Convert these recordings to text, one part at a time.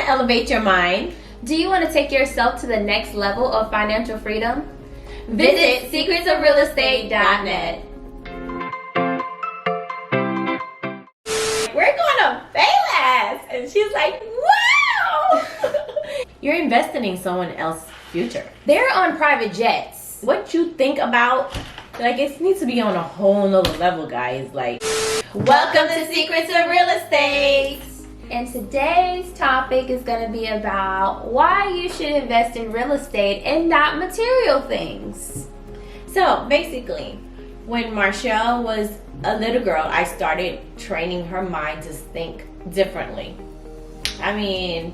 to elevate your mind? Do you want to take yourself to the next level of financial freedom? Visit secretsofrealestate.net. We're going to Payless. And she's like, wow. You're investing in someone else's future. They're on private jets. What you think about, like, it needs to be on a whole nother level, guys. Like, welcome to Secrets of Real Estate. And today's topic is going to be about why you should invest in real estate and not material things. So basically, when Marshall was a little girl, I started training her mind to think differently. I mean,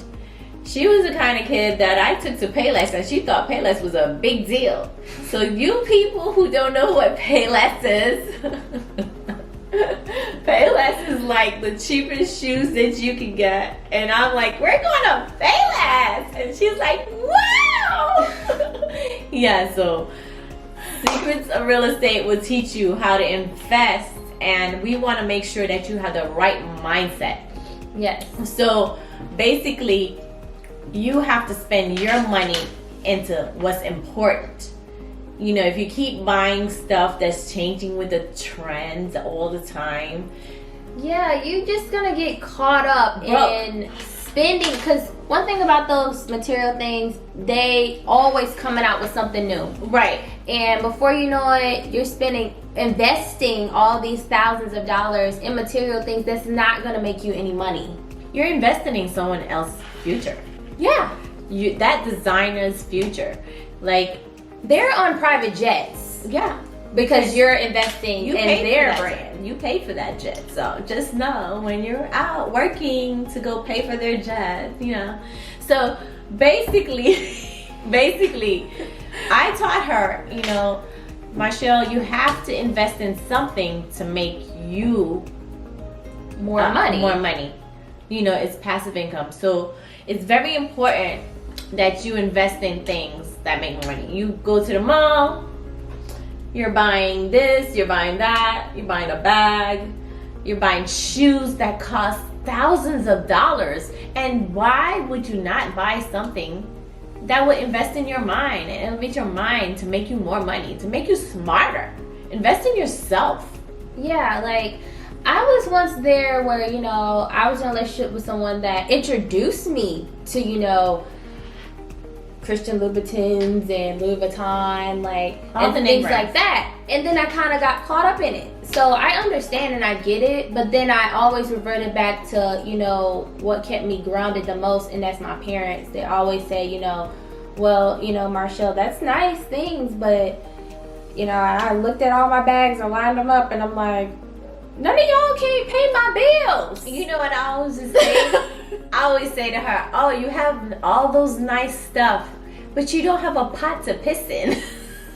she was the kind of kid that I took to Payless, and she thought Payless was a big deal. So you people who don't know what Payless is, Payless is like the cheapest shoes that you can get. And I'm like, we're going to Payless. And she's like, wow. Yeah, so Secrets of Real Estate will teach you how to invest. And we want to make sure that you have the right mindset. Yes. So basically, you have to spend your money into what's important. You know, if you keep buying stuff that's changing with the trends all the time, yeah, you're just gonna get caught up in spending. Because one thing about those material things, they always coming out with something new, right? And before you know it, you're investing all these thousands of dollars in material things that's not gonna make you any money. You're investing in someone else's future. Yeah, that designer's future, like. They're on private jets. Yeah. Because you're investing in their brand. You pay for that jet. So just know when you're out working to go pay for their jet, you know. So basically, I taught her, you know, Marshall, you have to invest in something to make you more money. You know, it's passive income. So it's very important that you invest in things that make more money. You go to the mall, you're buying this, you're buying that, you're buying a bag, you're buying shoes that cost thousands of dollars. And why would you not buy something that would invest in your mind and elevate your mind to make you more money, to make you smarter? Invest in yourself. Yeah, like I was once there where, you know, I was in a relationship with someone that introduced me to, you know, Christian Louboutins and Louis Vuitton, like, and things like that. And then I kind of got caught up in it. So I understand and I get it, but then I always reverted back to, you know, what kept me grounded the most, and that's my parents. They always say, you know, well, you know, Marshall, that's nice things, but, you know, I looked at all my bags and lined them up, and I'm like, none of y'all can't pay my bills. You know what I always say? I always say to her, oh, you have all those nice stuff, but you don't have a pot to piss in.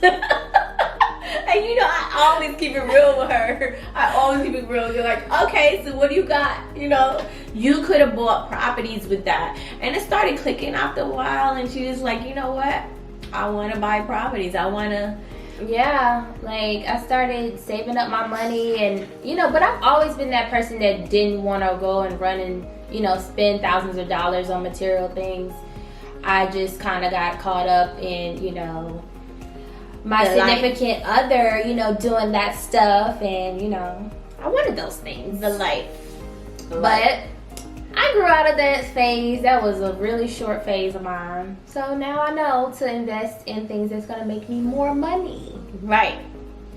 And you know, I always keep it real with her. I always keep it real. You're like, okay, so what do you got? You know, you could have bought properties with that. And it started clicking after a while, and she was like, you know what? I want to buy properties. I want to. Yeah, like I started saving up my money, and you know, but I've always been that person that didn't want to go and run and, you know, spend thousands of dollars on material things. I just kind of got caught up in, you know, my significant other, you know, doing that stuff, and you know, I wanted those things. The life. But I grew out of that phase. That was a really short phase of mine. So now I know to invest in things that's going to make me more money. Right.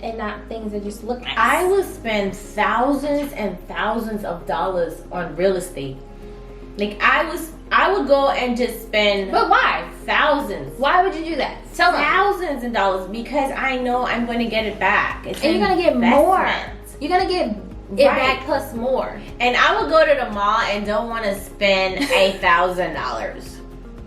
And not things that just look nice. I would spend thousands and thousands of dollars on real estate. Like I would go and just spend. But why? Thousands. Why would you do that? Tell me. Thousands of dollars, because I know I'm going to get it back. And you're going to get more. You're going to get it back plus more. And I would go to the mall and don't want to spend $1,000.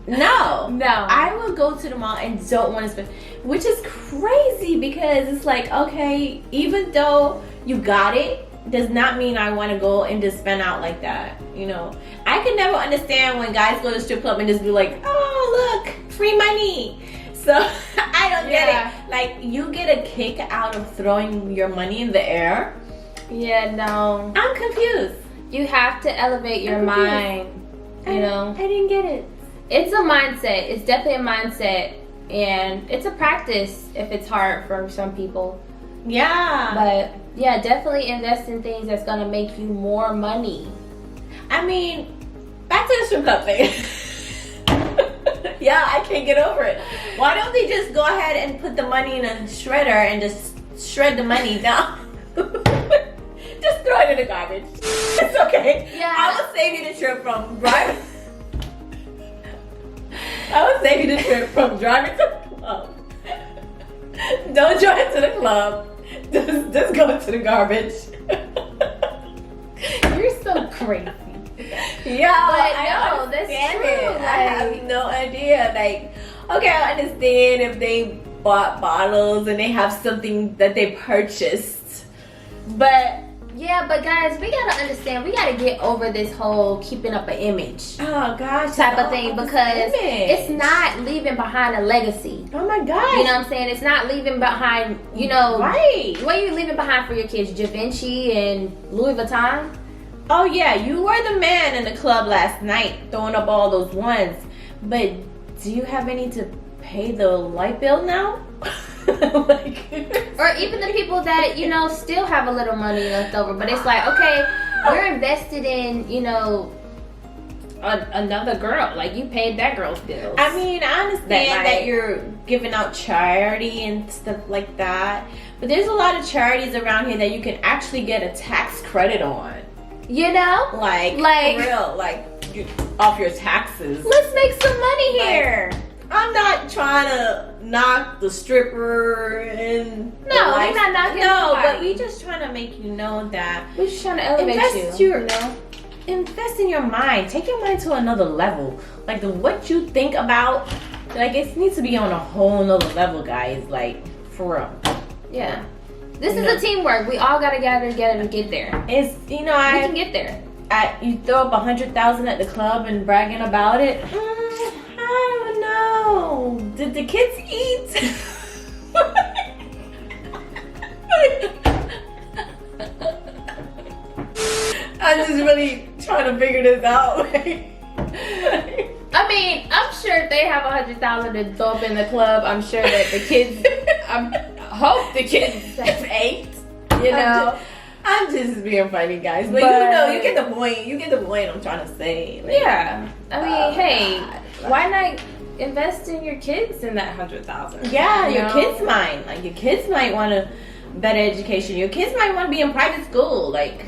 No. I would go to the mall and don't want to spend, which is crazy, because it's like, okay, even though you got it, does not mean I want to go and just spend out like that. You know, I could never understand when guys go to the strip club and just be like, oh, look, free money. So I don't get it. Like, you get a kick out of throwing your money in the air. Yeah, no. I'm confused. You have to elevate your mind You know? I didn't get it. It's a mindset. It's definitely a mindset. And it's a practice if it's hard for some people. Yeah. But yeah, definitely invest in things that's going to make you more money. I mean, back to the strip club thing. Yeah, I can't get over it. Why don't they just go ahead and put the money in a shredder and just shred the money down? Just throw it in the garbage. It's okay. Yeah. I will save you the trip from driving. I will save you the trip from driving to the club. Don't drive to the club. Just go to the garbage. You're so crazy. Yeah, But I no, that's understand true. it. I have no idea. Like, okay, I understand if they bought bottles and they have something that they purchased, but Yeah, but guys, we gotta understand. We gotta get over this whole keeping up an image oh gosh, type of no, thing, this because image. it's not leaving behind a legacy. Oh my gosh. You know what I'm saying? It's not leaving behind, you know, right? what are you leaving behind for your kids? Givenchy and Louis Vuitton? Oh yeah, you were the man in the club last night throwing up all those ones, but do you have any to pay the light bill now? Like, Or even the people that, you know, still have a little money left over, but it's like, okay, you're invested in, you know, another girl. Like, you paid that girl's bills. I mean, I understand night. that you're giving out charity and stuff like that, but there's a lot of charities around here that you can actually get a tax credit on. You know? Like for real, like off your taxes. Let's make some money here. I'm not trying to knock the stripper and No, we're not knocking No, nobody. but we just trying to make you know that We're just trying to elevate invest you. your You know? invest in your mind. Take your mind to another level. Like what you think about, like it needs to be on a whole nother level, guys. Like for real. Yeah. This You is know. a teamwork. We all gotta gather together to get there. It's We can get there. You throw up 100,000 at the club and bragging about it. I don't know. Did the kids eat? I'm just really trying to figure this out. I mean, I'm sure if they have 100,000 to throw up in the club, I'm sure that the kids, I hope the kids have ate. You know? I'm just being funny, guys. But you know, you get the point. You get the point I'm trying to say. Like, Yeah. I mean, hey, God. why not invest in your kids in that 100,000? Yeah, You your know? kids might. Like your kids might want a better education. Your kids might want to be in private school. Like,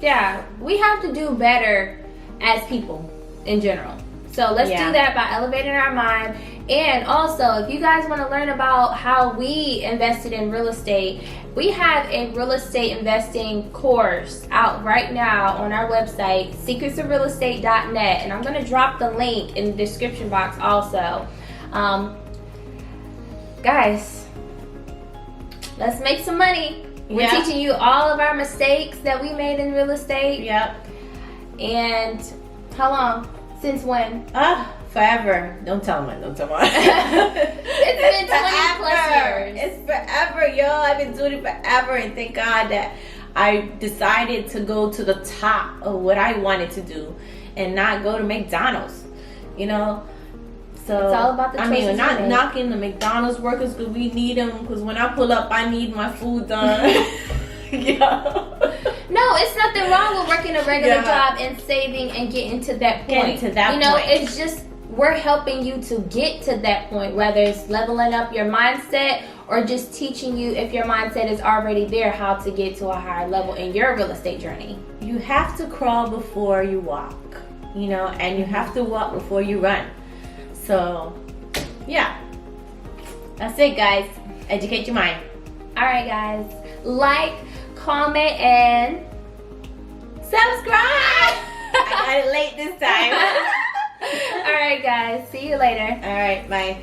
Yeah, we have to do better as people in general. So let's Yeah. do that by elevating our mind. And also, if you guys want to learn about how we invested in real estate, we have a real estate investing course out right now on our website, secretsofrealestate.net. And I'm going to drop the link in the description box also. Guys, let's make some money. We're Yeah. teaching you all of our mistakes that we made in real estate. yep. And how long? Since when? Forever. Don't tell me. Don't tell me. It's been 20 plus years. It's forever, yo. I've been doing it forever, and thank God that I decided to go to the top of what I wanted to do, and not go to McDonald's. You know. So It's all about the I mean, we're choices not you make. knocking the McDonald's workers because we need them. Because when I pull up, I need my food done. Yeah. No, it's nothing wrong with working a regular Yeah. job and saving and getting to that point. Getting to that you know, point. it's just we're helping you to get to that point, whether it's leveling up your mindset or just teaching you, if your mindset is already there, how to get to a higher level in your real estate journey. You have to crawl before you walk, you know, and you have to walk before you run. So, yeah. That's it, guys. Educate your mind. All right, guys. Like, comment, and Subscribe! I got it late this time. all right, guys. See you later. All right, bye.